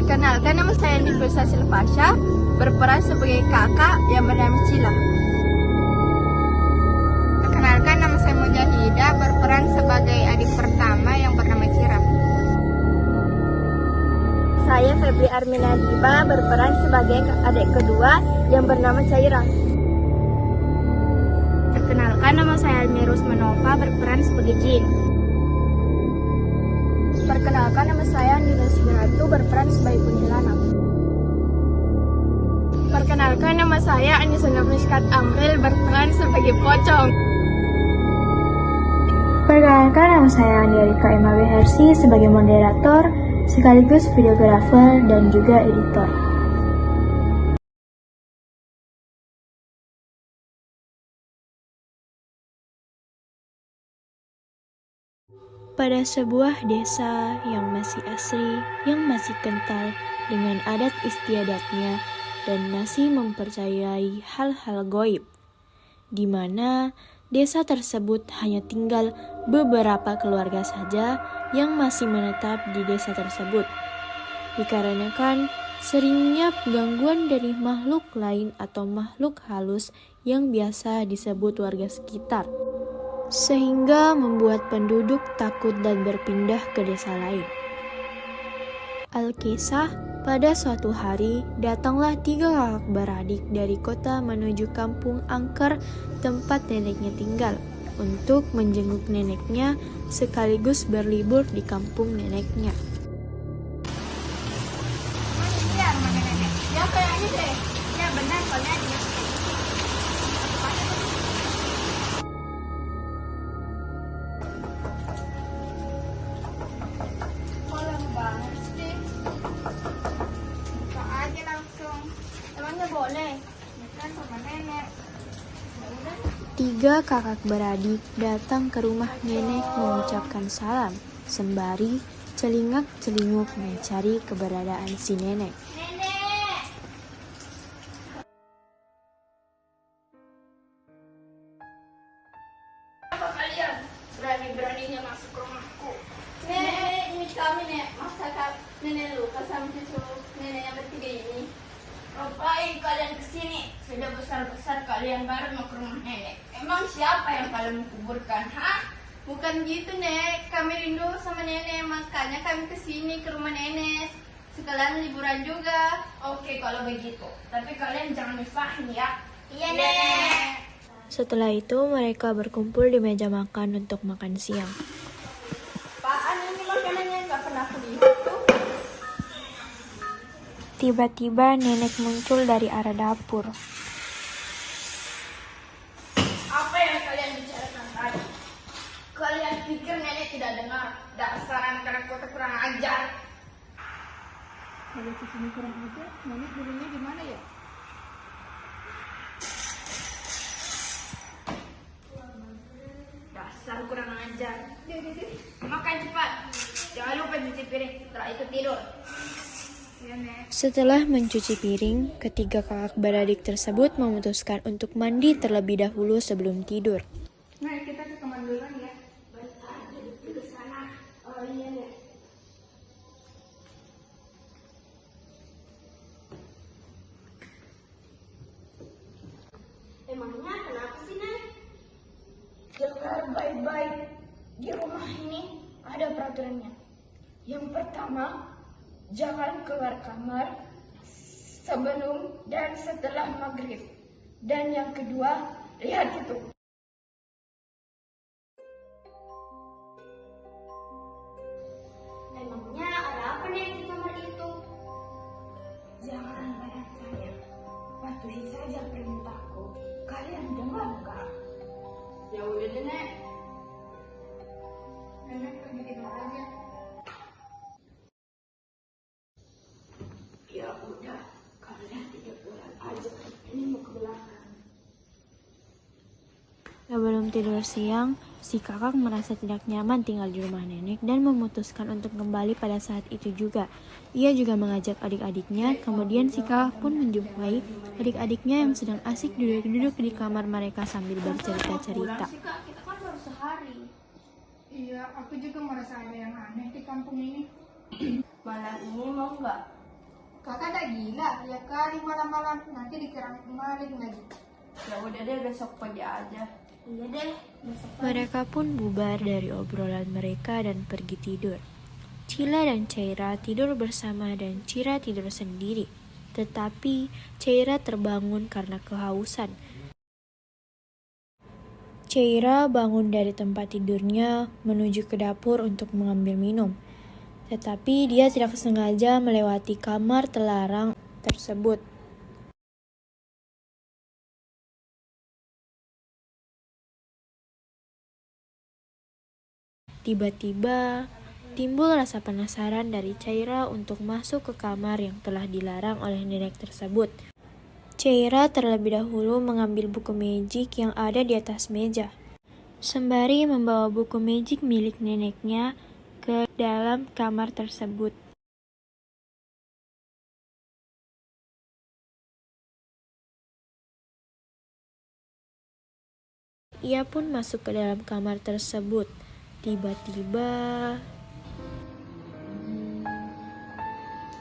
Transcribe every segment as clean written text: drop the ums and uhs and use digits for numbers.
Perkenalkan, nama saya Nifrusa Silvasya, berperan sebagai kakak yang bernama Cila. Perkenalkan, nama saya Mujahidah, berperan sebagai adik pertama yang bernama Cira. Saya Febri Arminadiba, berperan sebagai adik kedua yang bernama Caira. Perkenalkan, nama saya Almirus Manova, berperan sebagai Jin. Perkenalkan, nama saya Nina Sigratu, berperan sebagai kuntilanak. Perkenalkan, nama saya Anissa Nurmiskat Amril, berperan sebagai pocong. Perkenalkan, nama saya Andiarika Emma Behersi sebagai moderator, sekaligus videografer dan juga editor. Pada sebuah desa yang masih asri, yang masih kental dengan adat istiadatnya dan masih mempercayai hal-hal gaib, di mana desa tersebut hanya tinggal beberapa keluarga saja yang masih menetap di desa tersebut. Dikarenakan seringnya gangguan dari makhluk lain atau makhluk halus yang biasa disebut warga sekitar, sehingga membuat penduduk takut dan berpindah ke desa lain. Alkisah, pada suatu hari datanglah 3 kakak beradik dari kota menuju kampung angker tempat neneknya tinggal untuk menjenguk neneknya sekaligus berlibur di kampung neneknya. Ya kayaknya deh, ya benar soalnya dia. Malam banget sih. Buka aja langsung. Emangnya boleh? Ya kan sama nenek. Ya udah. 3 kakak beradik datang ke rumah nenek mengucapkan salam, sembari celingak-celinguk mencari keberadaan si nenek. Nenek. Apa kalian berani-beraninya masuk ke rumahku? Nenek, ini kami nek. Masa nenek lupa sama cucu nenek yang bertiga ini? Ngapain kalian kesini? Sudah besar-besar kalian baru mau ke rumah nenek. Emang siapa yang kalian kuburkan, ha? Bukan gitu, Nek. Kami rindu sama nenek, makanya kami kesini ke rumah nenek. Sekalian liburan juga. Oke, kalau begitu. Tapi kalian jangan difahin ya. Iya, Nek. Setelah itu mereka berkumpul di meja makan untuk makan siang. Apaan ini makanannya? Nggak pernah aku lihat tuh. Tiba-tiba nenek muncul dari arah dapur. Apa yang kalian bicarakan tadi? Kalian pikir nenek tidak dengar? Dasar anak-anak kota kurang ajar. Kalau cucunya kurang ajar, nenek dulunya di mana ya? Dasar kurang ajar. Makan cepat. Jangan lupa cuci piring. Setelah itu tidur. Ya, Nek. Setelah mencuci piring, ketiga kakak beradik tersebut memutuskan untuk mandi terlebih dahulu sebelum tidur. Nek, kita ke kamar duluan ya. Bentar, duduk dulu sana. Oh iya, Nek. Emangnya kenapa sih, Nek? Dengar baik-baik. Di rumah ini ada peraturannya. Yang pertama, jangan keluar kamar sebelum dan setelah maghrib. Dan yang kedua, lihat itu. Emangnya ada apa nih di kamar itu? Jangan banyak tanya. Patuhi saja perintahku. Kalian dengar nggak? Ya udah deh, Nek. Nenek pergi tidur aja. Ya udah, kalian tidur aja. Ini mau ke belakang. Sebelum tidur siang, si kakak merasa tidak nyaman tinggal di rumah nenek dan memutuskan untuk kembali pada saat itu juga. Ia juga mengajak adik-adiknya, kemudian si kakak pun menjumpai adik-adiknya yang sedang asik duduk-duduk di kamar mereka sambil bercerita-cerita. Kita kan baru sehari. Iya, aku juga merasa ada yang aneh di kampung ini. Malam ini mau nggak Kakak dah gila, ya kali malam-malam nanti dikira maling lagi. Ya udah deh, besok pagi aja. Iya deh, besok pagi. Mereka pun bubar dari obrolan mereka dan pergi tidur. Cila dan Caira tidur bersama dan Cira tidur sendiri. Tetapi Caira terbangun karena kehausan. Caira bangun dari tempat tidurnya menuju ke dapur untuk mengambil minum. Tetapi dia tidak sengaja melewati kamar terlarang tersebut. Tiba-tiba timbul rasa penasaran dari Caira untuk masuk ke kamar yang telah dilarang oleh nenek tersebut. Caira terlebih dahulu mengambil buku magic yang ada di atas meja, sembari membawa buku magic milik neneknya ke dalam kamar tersebut. Ia pun masuk ke dalam kamar tersebut. Tiba-tiba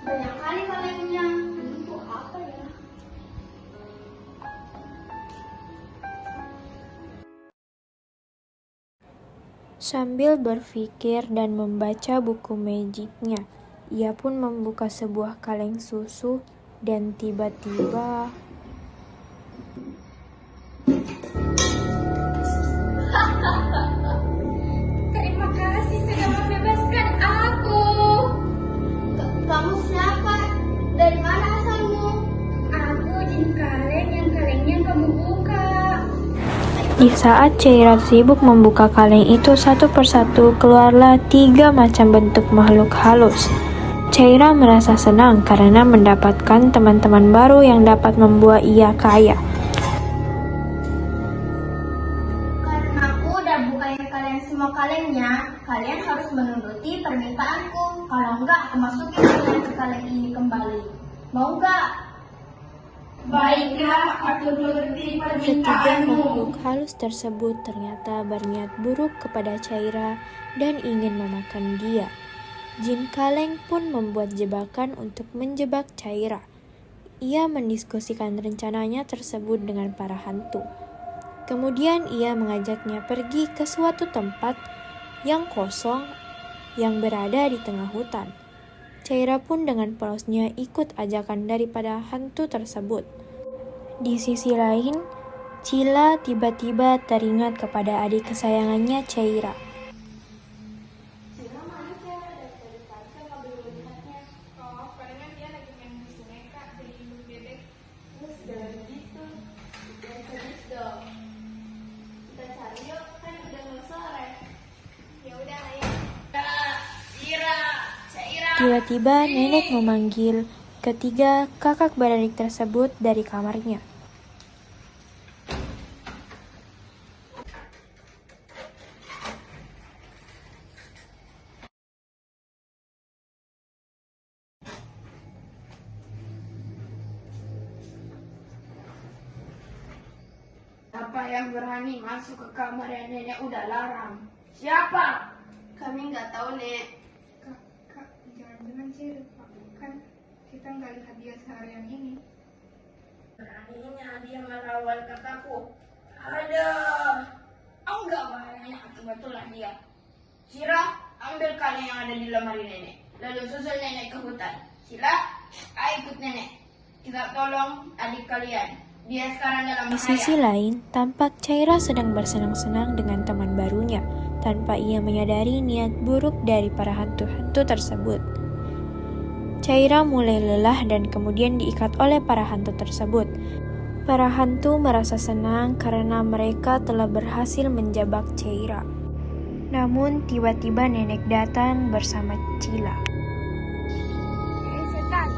Banyak kali kalengnya. Untuk apa ya? sambil berpikir dan membaca buku magicnya, ia pun membuka sebuah kaleng susu dan tiba-tiba Terima kasih sudah membebaskan aku. Kamu siapa? Dari mana asalmu? Aku jin kaleng yang kalengnya kamu buka. Di saat Caira sibuk membuka kaleng itu satu persatu, keluarlah 3 macam bentuk makhluk halus. Caira merasa senang karena mendapatkan teman-teman baru yang dapat membuat ia kaya. Karena aku udah bukain kalian semua kalengnya, kalian harus menuruti permintaanku. Kalau enggak, aku masukin kalian ke kaleng ini kembali. Mau enggak? Baiklah, aku turuti Ketiga makhluk halus tersebut ternyata berniat buruk kepada Caira dan ingin memakan dia. Jin kaleng pun membuat jebakan untuk menjebak Caira. Ia mendiskusikan rencananya tersebut dengan para hantu. Kemudian ia mengajaknya pergi ke suatu tempat yang kosong yang berada di tengah hutan. Caira pun dengan polosnya ikut ajakan daripada hantu tersebut. Di sisi lain, Cila tiba-tiba teringat kepada adik kesayangannya Caira. Oh, karena dia lagi main di sungai kak, jadi ibu bebek. Terus jangan gitu. Jangan sedih dong. Kita cari yuk, kan udah mau sore. Ya udah ayo. Tiba-tiba nenek memanggil ketiga kakak beradik tersebut dari kamarnya. Siapa yang berani masuk ke kamar yang nenek udah larang? Siapa? Kami nggak tahu, Nek. Kak, jangan-jangan sih kan kita nggak lihat dia seharian ini. Beraninya dia melawan kataku. Aduh, enggak bahayanya kebetulan dia. Sira, ambil kaleng yang ada di lemari nenek. Lalu susul nenek ke hutan. Sila, ayo ikut nenek. Kita tolong adik kalian. Dia sekarang dalam Di bahaya. sisi lain, tampak Caira sedang bersenang-senang dengan teman barunya, tanpa ia menyadari niat buruk dari para hantu-hantu tersebut. Caira mulai lelah dan kemudian diikat oleh para hantu tersebut. Para hantu merasa senang karena mereka telah berhasil menjebak Caira. Namun tiba-tiba nenek datang bersama Cila. Hei setan,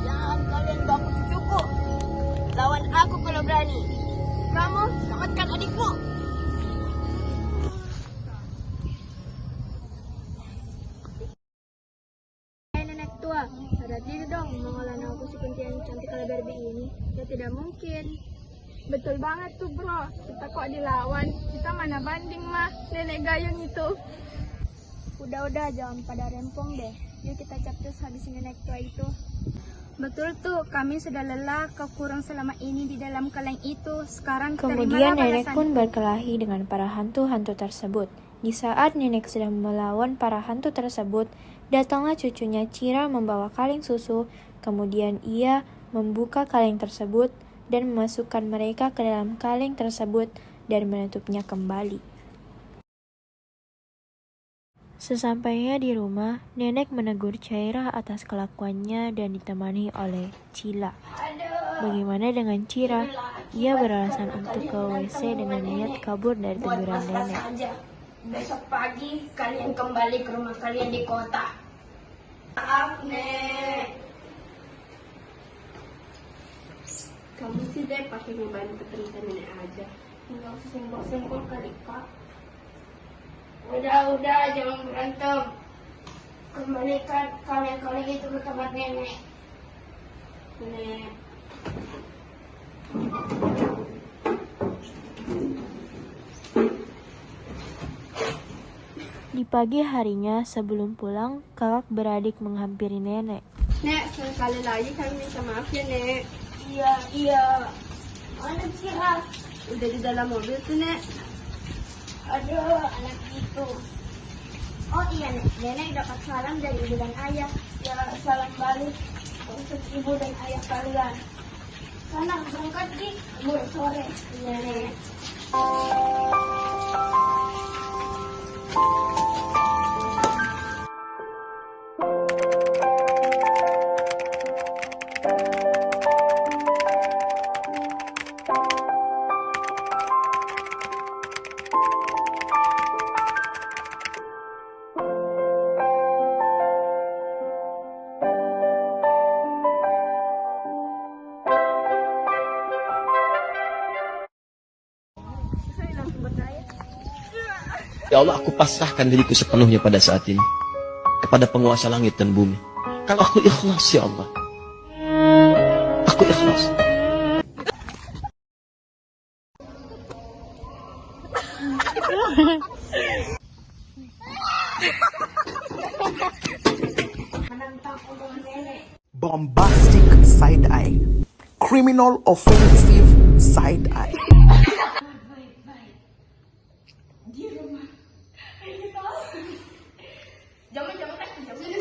jangan kalian bangun cucuku. Lawan aku kalau berani. Kamu selamatkan adikmu. Nenek tua, sadar diri dong mengolah aku si kunti yang cantik kalau Barbie ini. Ya tidak mungkin. Betul banget tuh bro, kita kok dilawan. Kita mana banding mah, nenek gayung itu. Udah, jangan pada rempong deh. Yuk kita capcus habisin nenek tua itu. Betul tuh, kami sudah lelah kekurung selama ini di dalam kaleng itu. Sekarang Kemudian terimalah nenek pun balasanmu. berkelahi dengan para hantu-hantu tersebut. Di saat nenek sedang melawan para hantu tersebut, datanglah cucunya Cira membawa kaleng susu. Kemudian ia membuka kaleng tersebut dan memasukkan mereka ke dalam kaleng tersebut dan menutupnya kembali. Sesampainya di rumah, nenek menegur Cira atas kelakuannya dan ditemani oleh Cila. Bagaimana dengan Cira? Ia beralasan untuk ke WC dengan niat kabur dari teguran nenek. Besok pagi kalian kembali ke rumah kalian di kota. Maaf, Nek. Kamu sih deh pakai ngebantu cerita nenek aja. Nggak usah simpul-simpul kali, Kak. Udah, jangan berantem. Kembalikan kaleng-kaleng itu ke tempat nenek. Nenek. Di pagi harinya sebelum pulang, kakak beradik menghampiri nenek. Nek, sekali lagi kami minta maaf ya, Nek. Iya. Mana Cira? Udah di dalam mobil tuh, Nek. Aduh, anak itu. Oh iya, Nek. Nenek dapat salam dari ibu dan ayah. Ya, salam balik untuk ibu dan ayah kalian. Sana berangkat di sore. Iya, Nek. Ya Allah, aku pasrahkan diriku sepenuhnya pada saat ini kepada penguasa langit dan bumi. Kalau aku ikhlas, ya Allah. Aku ikhlas. Bombastic side eye. Criminal offensive side eye.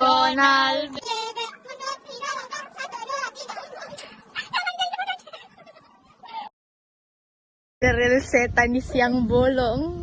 Ronald. Keril setan di siang bolong.